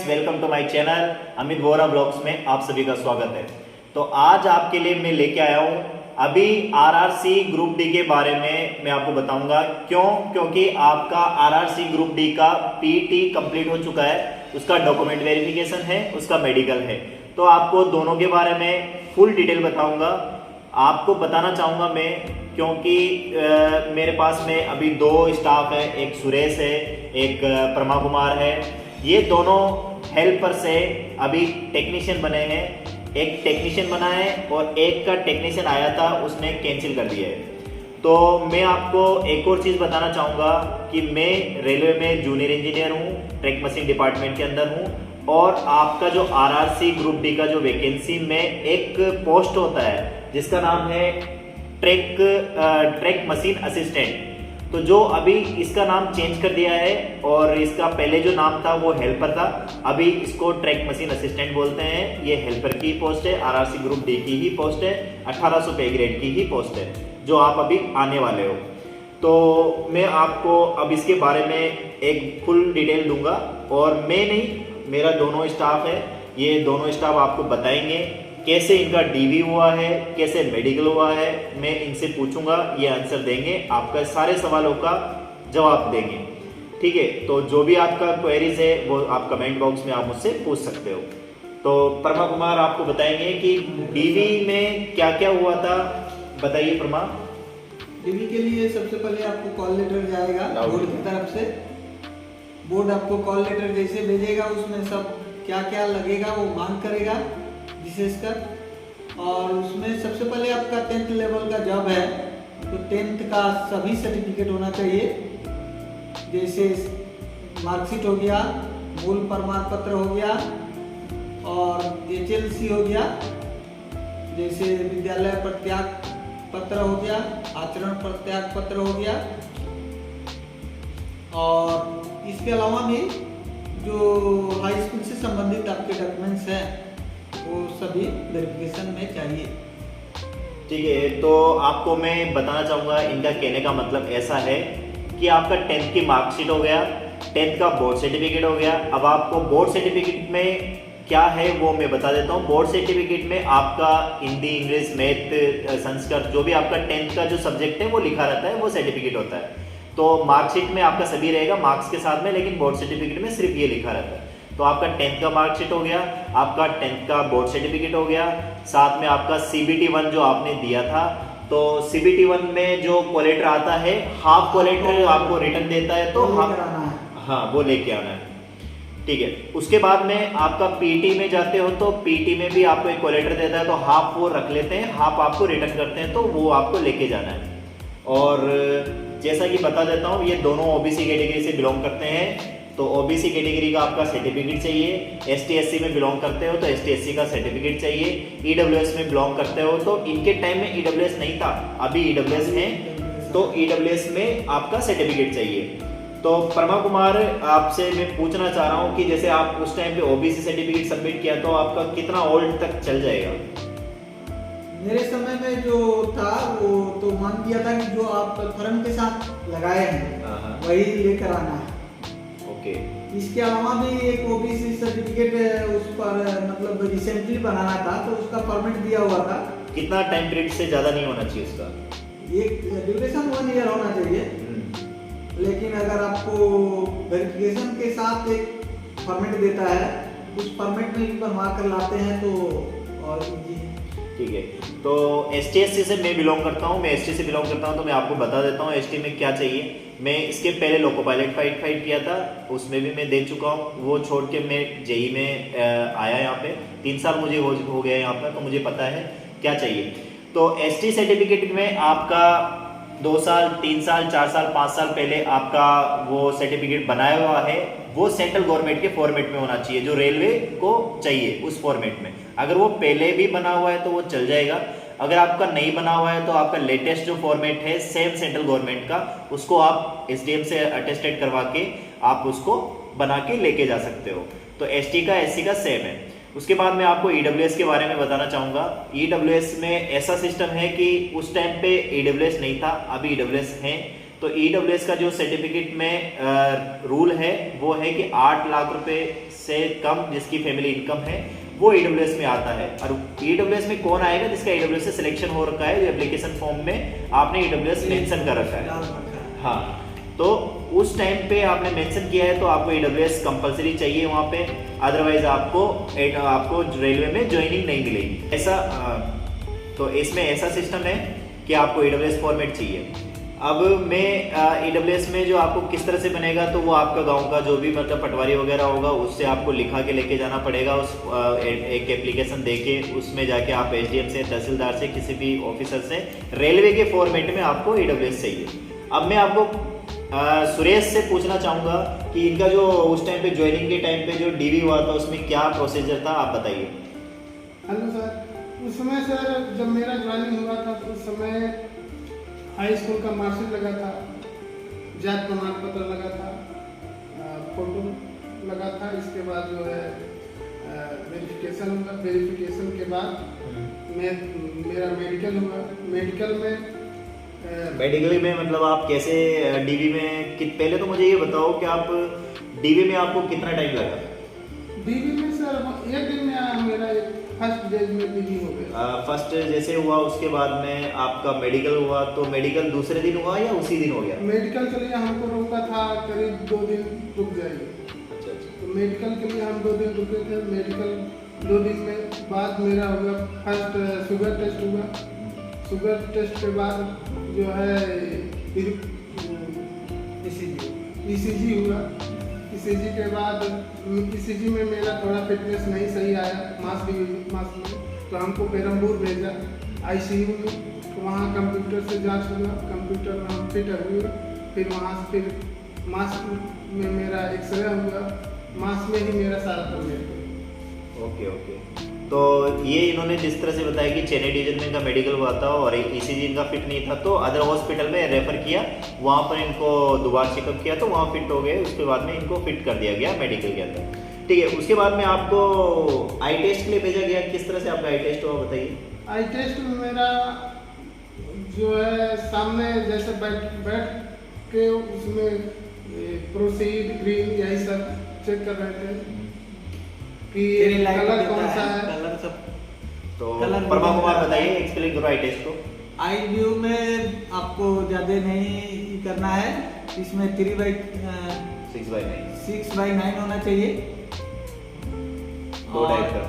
Welcome to my channel Amit Vora blogs में आप सभी का स्वागत है। तो आज आपके लिए मैं लेके आया हूँ अभी आरआरसी ग्रुप डी के बारे में मैं आपको बताऊंगा। क्योंकि आपका आरआरसी ग्रुप डी का पीटी कंप्लीट हो चुका है, उसका डॉक्यूमेंट वेरिफिकेशन है, उसका मेडिकल है। तो आपको दोनों के बारे में फुल डिटेल बताऊंगा। आपको बताना चाहूँगा मैं क्योंकि मेरे पास में अभी दो स्टाफ है, एक सुरेश है, एक परमा कुमार है। ये दोनों हेल्पर से अभी टेक्नीशियन बने हैं। एक टेक्नीशियन बना है और एक का टेक्नीशियन आया था, उसने कैंसिल कर दिया है। तो मैं आपको एक और चीज़ बताना चाहूँगा कि मैं रेलवे में जूनियर इंजीनियर हूँ, ट्रैक मशीन डिपार्टमेंट के अंदर हूँ। और आपका जो आरआरसी ग्रुप डी का जो वैकेंसी में एक पोस्ट होता है जिसका नाम है ट्रैक मशीन असिस्टेंट। तो जो अभी इसका नाम चेंज कर दिया है और इसका पहले जो नाम था वो हेल्पर था, अभी इसको ट्रैक मशीन असिस्टेंट बोलते हैं। ये हेल्पर की पोस्ट है, आरआरसी ग्रुप डी की ही पोस्ट है, 1800 पे ग्रेड की ही पोस्ट है जो आप अभी आने वाले हो। तो मैं आपको अब इसके बारे में एक फुल डिटेल दूंगा और मैं नहीं, मेरा दोनों स्टाफ है, ये दोनों स्टाफ आपको बताएंगे कैसे इनका डीवी हुआ है, कैसे मेडिकल हुआ है। मैं इनसे पूछूंगा, ये आंसर देंगे, आपका सारे सवालों का जवाब देंगे। ठीक है, तो जो भी आपका क्वेरीज है वो आप कमेंट बॉक्स में आप मुझसे पूछ सकते हो। तो परमा कुमार आपको बताएंगे कि डीवी में क्या क्या हुआ था, बताइए परमा। डीवी के लिए सबसे पहले आपको कॉल लेटर जाएगा बोर्ड की तरफ से। बोर्ड आपको कॉल लेटर जैसे भेजेगा उसमें सब क्या क्या लगेगा वो मांग करेगा विशेष कर। और उसमें सबसे पहले आपका 10th लेवल का जॉब है तो 10th का सभी सर्टिफिकेट होना चाहिए, जैसे मार्कशीट हो गया, मूल प्रमाण पत्र हो गया और HLC हो गया, जैसे विद्यालय प्रत्याग पत्र हो गया, आचरण प्रत्याग पत्र हो गया। और इसके अलावा भी जो हाई स्कूल से संबंधित आपके डॉक्यूमेंट्स हैं वो सभी वेरिफिकेशन में चाहिए। ठीक है, तो आपको मैं बताना चाहूँगा, इनका कहने का मतलब ऐसा है कि आपका 10th की मार्कशीट हो गया, 10th का बोर्ड सर्टिफिकेट हो गया। अब आपको बोर्ड सर्टिफिकेट में क्या है वो मैं बता देता हूँ। बोर्ड सर्टिफिकेट में आपका हिंदी, इंग्लिश, मैथ, संस्कृत, जो भी आपका 10th का जो सब्जेक्ट है वो लिखा रहता है, वो सर्टिफिकेट होता है। तो मार्कशीट में आपका सभी रहेगा मार्क्स के साथ में, लेकिन बोर्ड सर्टिफिकेट में सिर्फ ये लिखा रहता है। तो आपका 10th का मार्कशीट हो गया, आपका 10th का बोर्ड सर्टिफिकेट हो गया, साथ में आपका CBT 1 जो आपने दिया था। तो CBT 1 में जो कोलेटर आता है, हाफ कोलेटर आपको रिटर्न देता है, तो हाँ वो लेके आना है। ठीक है, उसके बाद में आपका पीटी में जाते हो तो पीटी में भी आपको एक कोलेटर देता है, तो हाफ वो रख लेते हैं, हाफ आपको रिटर्न करते हैं, तो वो आपको लेके जाना है। और जैसा कि बता देता हूँ, ये दोनों ओबीसी कैटेगरी से बिलोंग करते हैं, तो ओबीसी कैटेगरी का आपका सर्टिफिकेट चाहिए। ST SC में बिलोंग करते हो तो ST SC का सर्टिफिकेट चाहिए। EWS में बिलोंग करते हो तो इनके टाइम में EWS नहीं था, अभी EWS है, तो EWS में आपका सर्टिफिकेट चाहिए। तो परमा कुमार आपसे मैं पूछना चाह रहा हूँ कि जैसे आप उस टाइम पे OBC सर्टिफिकेट सबमिट किया तो आपका कितना ओल्ड तक चल जाएगा? मेरे समय में जो था वो तो मान दिया था कि जो आप फॉर्म के साथ लगाए हैं वही लेकर आना है। ओके, इसके अलावा भी एक OBC सर्टिफिकेट उस पर मतलब रिसेंटली बनाना था तो उसका फॉर्मेट दिया हुआ था। कितना टाइम पीरियड से ज्यादा नहीं होना चाहिए उसका? एक ड्यूरेशन 1 ईयर होना चाहिए, लेकिन अगर आपको वेरिफिकेशन के साथ एक फॉर्मेट देता है उस फॉर्मेट में एक बार मार्कर लाते हैं तो और इजी है। ठीक है, तो ST SC से मैं बिलोंग करता हूँ, मैं ST से बिलोंग करता हूँ, तो मैं आपको बता देता हूँ ST में क्या चाहिए। मैं इसके पहले लोको पायलट फाइट किया था, उसमें भी मैं दे चुका हूँ। वो छोड़ के मैं JEE में आया यहाँ पे, 3 साल मुझे हो गया यहाँ पर, तो मुझे पता है क्या चाहिए। तो ST सर्टिफिकेट में आपका 2 साल, 3 साल, 4 साल, 5 साल पहले आपका वो सर्टिफिकेट बनाया हुआ है, वो सेंट्रल गवर्नमेंट के फॉर्मेट में होना चाहिए, जो रेलवे को चाहिए उस फॉर्मेट में। अगर वो पहले भी बना हुआ है तो वो चल जाएगा। अगर आपका नहीं बना हुआ है तो आपका लेटेस्ट जो फॉर्मेट है सेम सेंट्रल गवर्नमेंट का, उसको आप SDM से अटेस्टेड करवा के आप उसको बना के लेके जा सकते हो। तो ST का SC का सेम है। उसके बाद मैं आपको EWS के बारे में बताना चाहूँगा। EWS में ऐसा सिस्टम है कि उस टाइम पे EWS नहीं था, अभी EWS है। तो EWS का जो सर्टिफिकेट में रूल है वो है कि 8 लाख रुपए से कम जिसकी फैमिली इनकम है वो EWS में आता है। और EWS में कौन आएगा? जिसका EWS से सिलेक्शन हो रखा है, जो एप्लीकेशन फॉर्म में आपने EWS मेंशन कर रखा है। हाँ, तो उस टाइम पे आपने मेंशन किया है तो आपको EWS कंपलसरी चाहिए वहाँ पे, अदरवाइज आपको रेलवे में ज्वाइनिंग नहीं मिलेगी। ऐसा तो इसमें ऐसा सिस्टम है कि आपको EWS फॉर्मेट चाहिए। अब मैं EWS में जो आपको किस तरह से बनेगा, तो वो आपका गांव का जो भी मतलब पटवारी वगैरह होगा उससे आपको लिखा के लेके जाना पड़ेगा। उस एक एप्लीकेशन देके उसमें जाके आप SDM से, तहसीलदार से, किसी भी ऑफिसर से रेलवे के फॉर्मेट में आपको EWS चाहिए। अब मैं आपको सुरेश से पूछना चाहूँगा कि इनका जो उस टाइम पे ज्वाइनिंग के टाइम पे जो DV हुआ था उसमें क्या प्रोसीजर था, आप बताइए। हेलो सर, उस समय सर जब मेरा ज्वाइनिंग हुआ था तो उस समय हाई स्कूल का मार्कशीट लगा था, जात प्रमाण पत्र लगा था, फोटो लगा था। इसके बाद जो है वेरिफिकेशन हुआ। वेरिफिकेशन के बाद मेरा मेडिकल हुआ। मेडिकल में मतलब आप कैसे DV में पहले तो मुझे ये बताओ कि आप DV में आपको कितना टाइम लगा? DV में सर 1 दिन में मेरा फर्स्ट डे में DV हो गया। फर्स्ट जैसे हुआ उसके बाद में आपका मेडिकल हुआ, तो मेडिकल दूसरे दिन हुआ या उसी दिन हो गया? मेडिकल के लिए हमको रोका था करीब 2 दिन रुक जाइए। अच्छा। तो मेडिकल के लिए हम 2 दिन रुके थे। मेडिकल 2 दिन में बाद मेरा हुआ फर्स्ट शुगर टेस्ट हुआ। शुगर टेस्ट के बाद जो है ECG हुआ। ECG के बाद ECG में मेरा थोड़ा फिटनेस नहीं सही आया, मास में, तो हमको पेरम्बूर भेजा ICU में। तो वहाँ कंप्यूटर से जांच हुआ, कंप्यूटर में हम फिट हुए। फिर वहाँ से फिर मास में मेरा एक्सरे हुआ, मास में ही मेरा सारा परमिट हुआ। ओके। तो ये इन्होंने जिस तरह से बताया कि चेन्नई डिवीजन में इनका मेडिकल हुआ था और ECG इनका फिट नहीं था, तो अदर हॉस्पिटल में रेफर किया, वहाँ पर इनको दोबारा चेकअप किया तो वहाँ फिट हो गए। उसके बाद में इनको फिट कर दिया गया मेडिकल के अंदर। ठीक है, उसके बाद में आपको आई टेस्ट के लिए भेजा गया। किस तरह से आपका आई टेस्ट हुआ, बताइए। आई टेस्ट में मेरा जो है सामने जैसे बैठ के उसमें प्रोसीड, ग्रीन, यही सब चेक कर रहे थे कि कलर कौन सा है, कलर सब। तो परमा कुमार बताइए, एक्सप्लेन करो आई टेस्ट को। आई व्यू में आपको ज़्यादा नहीं करना है, इसमें 6/9 होना चाहिए। 2 डायप्टर,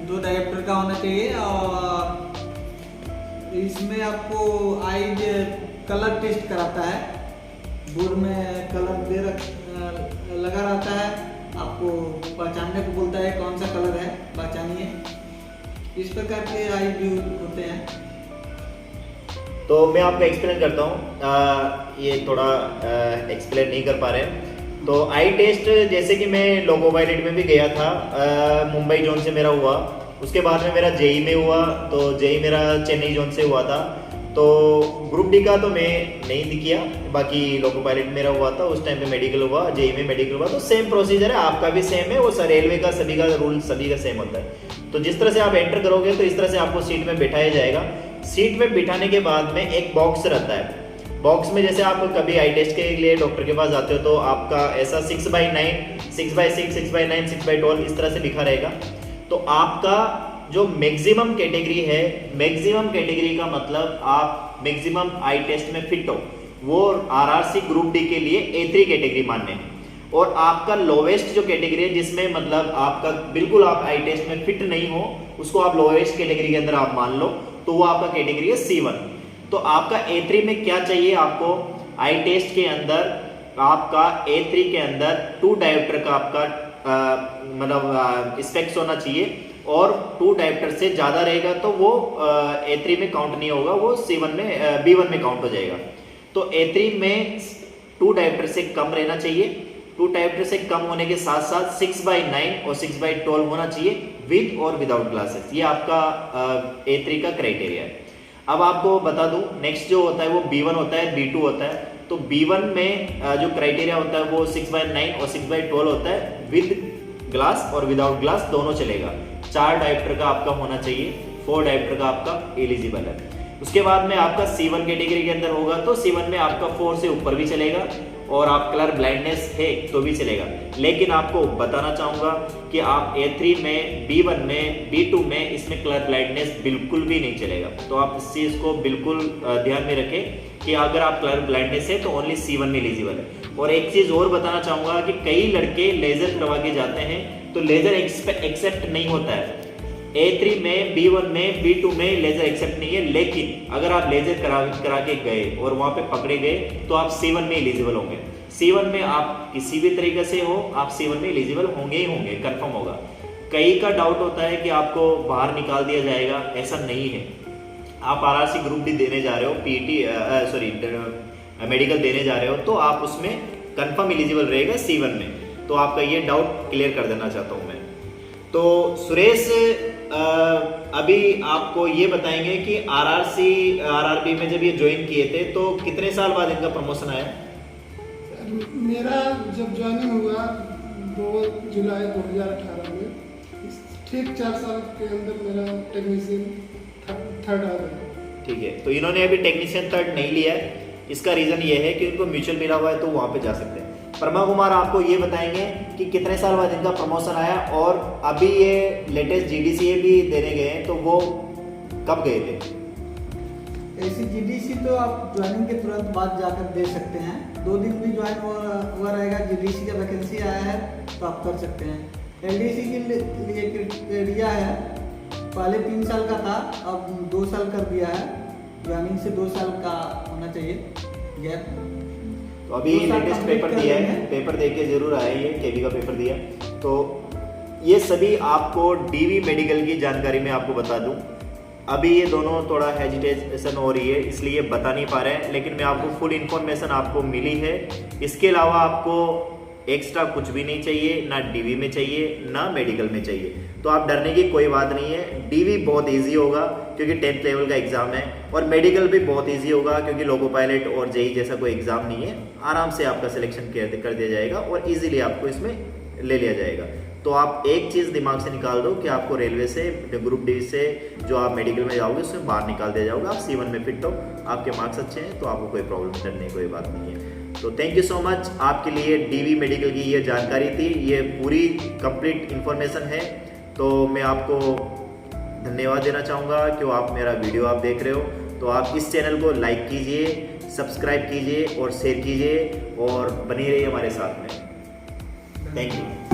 2 डायप्टर का होना चाहिए। और इसमें आपको आई कलर टेस्ट कराता है, बोर्ड में कलर लगा रहता है, आपको पहचानने को बोलता है कौन सा कलर है, पहचानिए। इस प्रकार के आई व्यू होते हैं। तो मैं आपको एक्सप्लेन करता हूँ, ये थोड़ा एक्सप्लेन नहीं कर पा रहे हैं। तो आई टेस्ट जैसे कि मैं लोगो पायलट में भी गया था, मुंबई जोन से मेरा हुआ। उसके बाद में मेरा JEE में हुआ, तो JEE मेरा चेन्नई जोन से हुआ था। तो ग्रुप डी का तो मैं नहीं किया, बाकी लोको पायलट मेरा हुआ था। उस टाइम पे मेडिकल हुआ, JEE में मेडिकल हुआ। तो सेम प्रोसीजर है, आपका भी सेम है, वो रेलवे का सभी का रूल सभी का सेम होता है। तो जिस तरह से आप एंटर करोगे तो इस तरह से आपको सीट में बिठाया जाएगा। सीट में बिठाने के बाद में एक बॉक्स रहता है। बॉक्स में जैसे आप कभी आई टेस्ट के लिए डॉक्टर के पास जाते हो तो आपका ऐसा 6/9, 6/6, 6/9, 6/12 इस तरह से लिखा रहेगा। तो आपका जो मैक्सिमम कैटेगरी है, मैक्सिमम कैटेगरी का मतलब आप मैक्सिमम आई टेस्ट में फिट हो, वो RRC ग्रुप डी के लिए A3 कैटेगरी मान्य है। और आपका लोवेस्ट जो कैटेगरी है, जिसमें मतलब आपका बिल्कुल आप आई टेस्ट में फिट नहीं हो, उसको आप लोवेस्ट कैटेगरी के अंदर आप मान लो, तो वो आपका कैटेगरी है C1। तो आपका A3 में क्या चाहिए, आपको आई टेस्ट के अंदर आपका A3 के अंदर 2 डायोप्टर का आपका मतलब स्पेक्स होना चाहिए। और 2 डायोप्टर से ज्यादा रहेगा तो वो A3 में काउंट नहीं होगा, वो C1 में B1 में काउंट हो जाएगा। तो A3 में 2 डायोप्टर से कम रहना चाहिए। 2 डायोप्टर से कम होने के साथ साथ 6/9 और 6/12 होना चाहिए विद और विदाउट ग्लासेस। ये आपका A3 का क्राइटेरिया है। अब आपको बता दूं, नेक्स्ट जो होता है वो B1 होता है, B2 होता है। तो B1 में जो क्राइटेरिया होता है वो 6/9 और 6/12 होता है, विद ग्लास और विदाउट ग्लास दोनों चलेगा। 4 डायोप्टर का आपका होना चाहिए, 4 डायोप्टर का आपका एलिजिबल है। उसके बाद में आपका C1 कैटेगरी के अंदर होगा तो C1 में आपका 4 से ऊपर भी चलेगा और आप कलर ब्लाइंडनेस है तो भी चलेगा। लेकिन आपको बताना चाहूँगा कि आप A3 में, B1 में, B2 में इसमें कलर ब्लाइंडनेस बिल्कुल भी नहीं चलेगा। तो आप इस चीज़ को बिल्कुल ध्यान में रखें कि अगर आप कलर ब्लाइंडनेस है तो ओनली C1 में एलिजिबल है। और एक चीज़ और बताना चाहूँगा कि कई लड़के लेज़र करवा के जाते हैं तो लेज़र एक्सेप्ट नहीं होता है। A3 में, B1 में, B2 में लेज़र एक्सेप्ट नहीं है, लेकिन अगर आप लेज़र करा के गए और वहाँ पे पकड़े गए तो आप C1 में एलिजिबल होंगे। C1 में आप किसी भी तरीके से हो, आप C1 में एलिजिबल होंगे ही होंगे, कंफर्म होगा। कई का डाउट होता है कि आपको बाहर निकाल दिया जाएगा, ऐसा नहीं है। आप RRC ग्रुप भी देने जा रहे हो, मेडिकल देने जा रहे हो तो आप उसमें कंफर्म एलिजिबल रहेगा C1 में। तो आपका ये डाउट क्लियर कर देना चाहता हूँ मैं। तो सुरेश अभी आपको ये बताएंगे कि RRB में जब ये ज्वाइन किए थे तो कितने साल बाद इनका प्रमोशन आया? मेरा जब ज्वाइनिंग हुआ 2 जुलाई 2018 में, ठीक 4 साल के अंदर मेरा टेक्नीशियन थर्ड आ गया। ठीक है, तो इन्होंने अभी टेक्नीशियन थर्ड नहीं लिया है। इसका रीज़न ये है कि उनको म्यूचुअल मिला हुआ है तो वहाँ पे जा सकते हैं। परमा कुमार आपको ये बताएंगे कि कितने साल बाद इनका प्रमोशन आया और अभी ये लेटेस्ट GDCA भी देने गए हैं तो वो कब गए थे? ऐसी GDC तो आप ज्वाइनिंग के तुरंत बाद जाकर दे सकते हैं। 2 दिन भी ज्वाइन हुआ रहेगा, GDC का वैकेंसी आया है तो आप कर सकते हैं। LDC के लिए क्राइटेरिया है, पहले 3 साल का था, अब 2 साल कर दिया है। ज्वाइनिंग से 2 साल का होना चाहिए गैप। तो अभी लेटेस्ट पेपर दिया है, पेपर दे के जरूर आया, ये केवी का पेपर दिया। तो ये सभी आपको DV मेडिकल की जानकारी में आपको बता दूं। अभी ये दोनों थोड़ा हेजिटेशन हो रही है इसलिए बता नहीं पा रहे हैं, लेकिन मैं आपको फुल इन्फॉर्मेशन आपको मिली है। इसके अलावा आपको एक्स्ट्रा कुछ भी नहीं चाहिए, ना DV में चाहिए ना मेडिकल में चाहिए। तो आप डरने की कोई बात नहीं है। DV बहुत इजी होगा क्योंकि 10th लेवल का एग्जाम है और मेडिकल भी बहुत इजी होगा क्योंकि लोको पायलट और JEE जैसा कोई एग्जाम नहीं है। आराम से आपका सिलेक्शन कर दिया जाएगा और इजीली आपको इसमें ले लिया जाएगा। तो आप एक चीज़ दिमाग से निकाल दो कि आपको रेलवे से, ग्रुप D से जो आप मेडिकल में जाओगे उसमें बाहर निकाल दिया जाओगे। आप C1 में फिट हो, आपके मार्क्स अच्छे हैं तो आपको कोई प्रॉब्लम करने की कोई बात नहीं है। तो थैंक यू सो मच। आपके लिए DV मेडिकल की ये जानकारी थी, ये पूरी कंप्लीट इन्फॉर्मेशन है। तो मैं आपको धन्यवाद देना चाहूँगा कि आप मेरा वीडियो आप देख रहे हो। तो आप इस चैनल को लाइक कीजिए, सब्सक्राइब कीजिए और शेयर कीजिए और बने रहिए हमारे साथ में। Thank you.